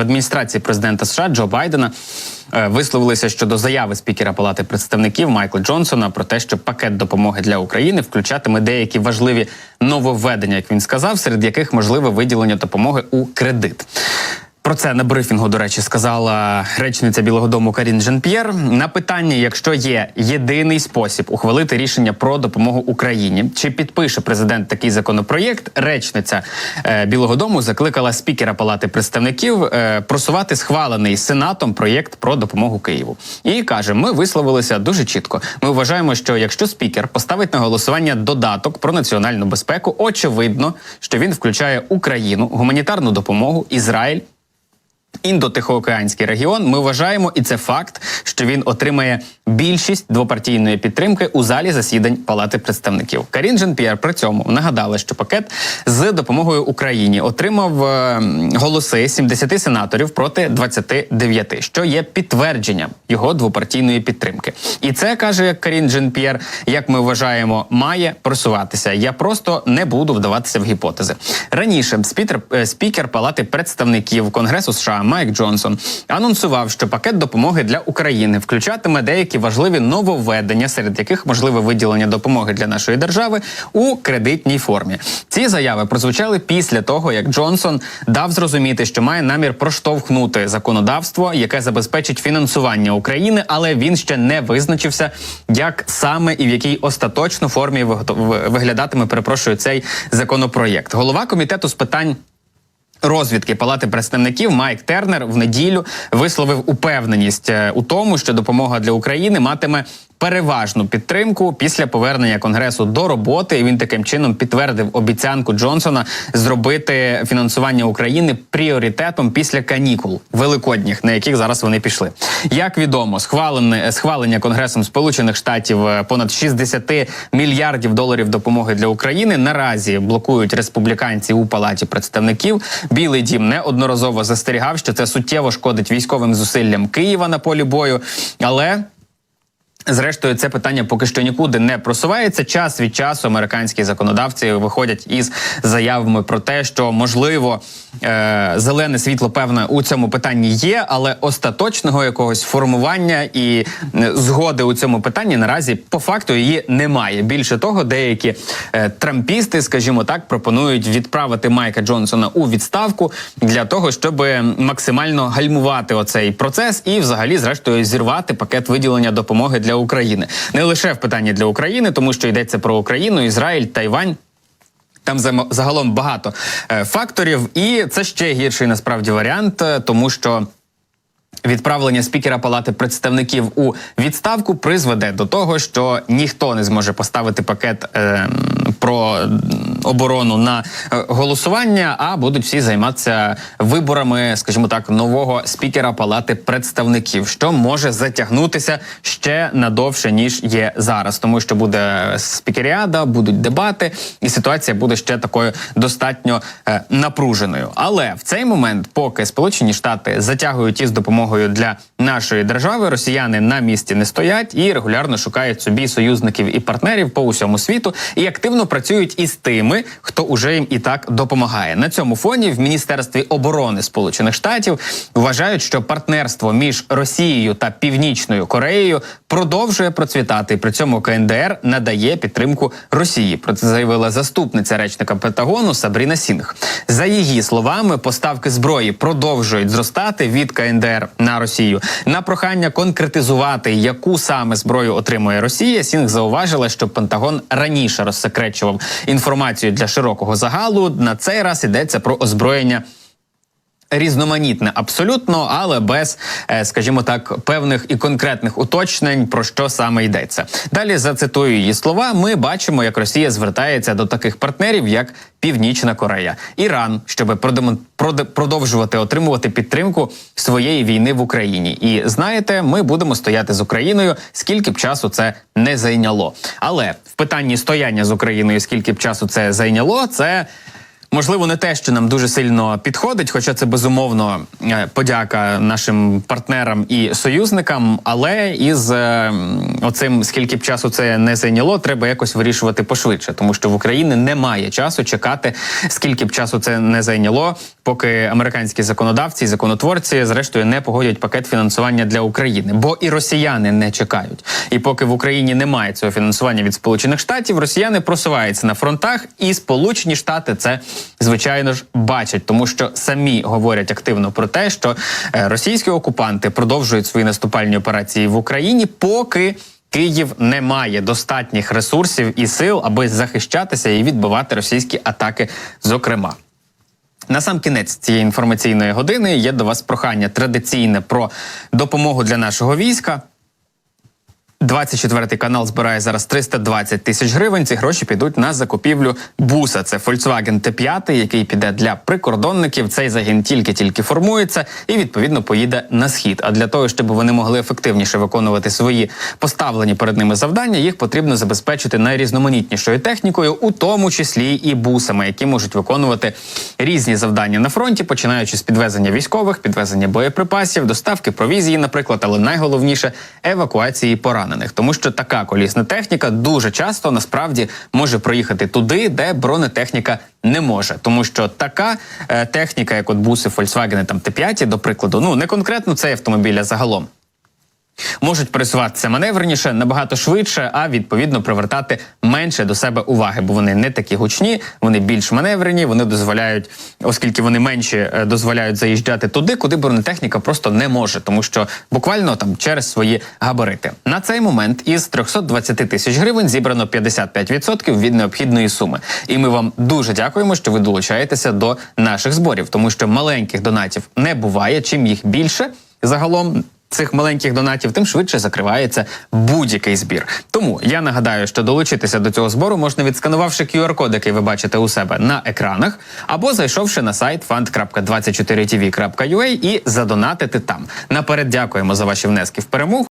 В адміністрації президента США Джо Байдена висловилися щодо заяви спікера Палати представників Майкла Джонсона про те, що пакет допомоги для України включатиме деякі важливі нововведення, як він сказав, серед яких можливе виділення допомоги у кредит. Про це на брифінгу, до речі, сказала речниця Білого дому Карін Жан-П'єр. На питання, якщо є єдиний спосіб ухвалити рішення про допомогу Україні, чи підпише президент такий законопроєкт, речниця Білого дому закликала спікера Палати представників просувати схвалений Сенатом проєкт про допомогу Києву. І каже, ми висловилися дуже чітко. Ми вважаємо, що якщо спікер поставить на голосування додаток про національну безпеку, очевидно, що він включає Україну, гуманітарну допомогу, Ізраїль, Індо-Тихоокеанський регіон. Ми вважаємо, і це факт, що він отримає більшість двопартійної підтримки у залі засідань Палати представників. Карін Жан-П'єр при цьому нагадала, що пакет з допомогою Україні отримав голоси 70 сенаторів проти 29, що є підтвердженням його двопартійної підтримки. І це, каже Карін Жан-П'єр, як ми вважаємо, має просуватися. Я просто не буду вдаватися в гіпотези. Раніше спікер Палати представників Конгресу США Майк Джонсон анонсував, що пакет допомоги для України включатиме деякі важливі нововведення, серед яких можливе виділення допомоги для нашої держави у кредитній формі. Ці заяви прозвучали після того, як Джонсон дав зрозуміти, що має намір проштовхнути законодавство, яке забезпечить фінансування України, але він ще не визначився, як саме і в якій остаточно формі виглядатиме, цей законопроєкт. Голова комітету з питань розвідки Палати представників Майк Тернер в неділю висловив упевненість у тому, що допомога для України матиме переважну підтримку після повернення Конгресу до роботи. І він таким чином підтвердив обіцянку Джонсона зробити фінансування України пріоритетом після канікул великодніх, на яких зараз вони пішли. Як відомо, схвалення Конгресом Сполучених Штатів понад 60 мільярдів доларів допомоги для України наразі блокують республіканці у Палаті представників. Білий дім неодноразово застерігав, що це суттєво шкодить військовим зусиллям Києва на полі бою, але зрештою, це питання поки що нікуди не просувається. Час від часу американські законодавці виходять із заявами про те, що, можливо, зелене світло, певне, у цьому питанні є, але остаточного якогось формування і згоди у цьому питанні наразі по факту її немає. Більше того, деякі трампісти, скажімо так, пропонують відправити Майка Джонсона у відставку для того, щоб максимально гальмувати оцей процес і взагалі, зрештою, зірвати пакет виділення допомоги для України. Не лише в питанні для України, тому що йдеться про Україну, Ізраїль, Тайвань. Там загалом багато факторів, і це ще гірший насправді варіант, тому що відправлення спікера Палати представників у відставку призведе до того, що ніхто не зможе поставити пакет про оборону на голосування, а будуть всі займатися виборами, скажімо так, нового спікера Палати представників, що може затягнутися ще надовше, ніж є зараз, тому що буде спікеріада, будуть дебати, і ситуація буде ще такою достатньо напруженою. Але в цей момент, поки Сполучені Штати затягують із допомогою для нашої держави, росіяни на місці не стоять і регулярно шукають собі союзників і партнерів по усьому світу і активно працюють із тими, хто уже їм і так допомагає. На цьому фоні в Міністерстві оборони Сполучених Штатів вважають, що партнерство між Росією та Північною Кореєю продовжує процвітати. При цьому КНДР надає підтримку Росії. Про це заявила заступниця речника Пентагону Сабріна Сінг. За її словами, поставки зброї продовжують зростати від КНДР на Росію. На прохання конкретизувати, яку саме зброю отримує Росія, Сінг зауважила, що Пентагон раніше розсекречував інформацію для широкого загалу. На цей раз йдеться про озброєння різноманітне абсолютно, але без, скажімо так, певних і конкретних уточнень, про що саме йдеться. Далі зацитую її слова. Ми бачимо, як Росія звертається до таких партнерів, як Північна Корея, Іран, щоб продовжувати отримувати підтримку своєї війни в Україні. І знаєте, ми будемо стояти з Україною, скільки б часу це не зайняло. Але в питанні стояння з Україною, скільки б часу це зайняло, це можливо, не те, що нам дуже сильно підходить, хоча це, безумовно, подяка нашим партнерам і союзникам, але із оцим, скільки б часу це не зайняло, треба якось вирішувати пошвидше, тому що в Україні немає часу чекати, скільки б часу це не зайняло, поки американські законодавці і законотворці зрештою не погодять пакет фінансування для України. Бо і росіяни не чекають. І поки в Україні немає цього фінансування від Сполучених Штатів, росіяни просуваються на фронтах, і Сполучені Штати це, звичайно ж, бачать. Тому що самі говорять активно про те, що російські окупанти продовжують свої наступальні операції в Україні, поки Київ не має достатніх ресурсів і сил, аби захищатися і відбивати російські атаки, зокрема. На сам кінець цієї інформаційної години є до вас прохання традиційне про допомогу для нашого війська. 24-й канал збирає зараз 320 тисяч гривень. Ці гроші підуть на закупівлю буса. Це Volkswagen T5, який піде для прикордонників. Цей загін тільки-тільки формується і, відповідно, поїде на схід. А для того, щоб вони могли ефективніше виконувати свої поставлені перед ними завдання, їх потрібно забезпечити найрізноманітнішою технікою, у тому числі і бусами, які можуть виконувати різні завдання на фронті, починаючи з підвезення військових, підвезення боєприпасів, доставки провізії, наприклад, але найголовніше – евакуації поранених. Тому що така колісна техніка дуже часто, насправді, може проїхати туди, де бронетехніка не може. Тому що така техніка, як от буси Volkswagen там T5, до прикладу, ну не конкретно цей автомобіль, а загалом, можуть пересуватися маневреніше, набагато швидше, а відповідно привертати менше до себе уваги, бо вони не такі гучні, вони більш маневрені, вони дозволяють, оскільки вони менші, дозволяють заїжджати туди, куди бронетехніка просто не може, тому що буквально там через свої габарити. На цей момент із 320 тисяч гривень зібрано 55% від необхідної суми. І ми вам дуже дякуємо, що ви долучаєтеся до наших зборів, тому що маленьких донатів не буває, чим їх більше загалом цих маленьких донатів, тим швидше закривається будь-який збір. Тому я нагадаю, що долучитися до цього збору можна, відсканувавши QR-код, який ви бачите у себе на екранах, або зайшовши на сайт fund.24tv.ua і задонатити там. Наперед дякуємо за ваші внески в перемогу.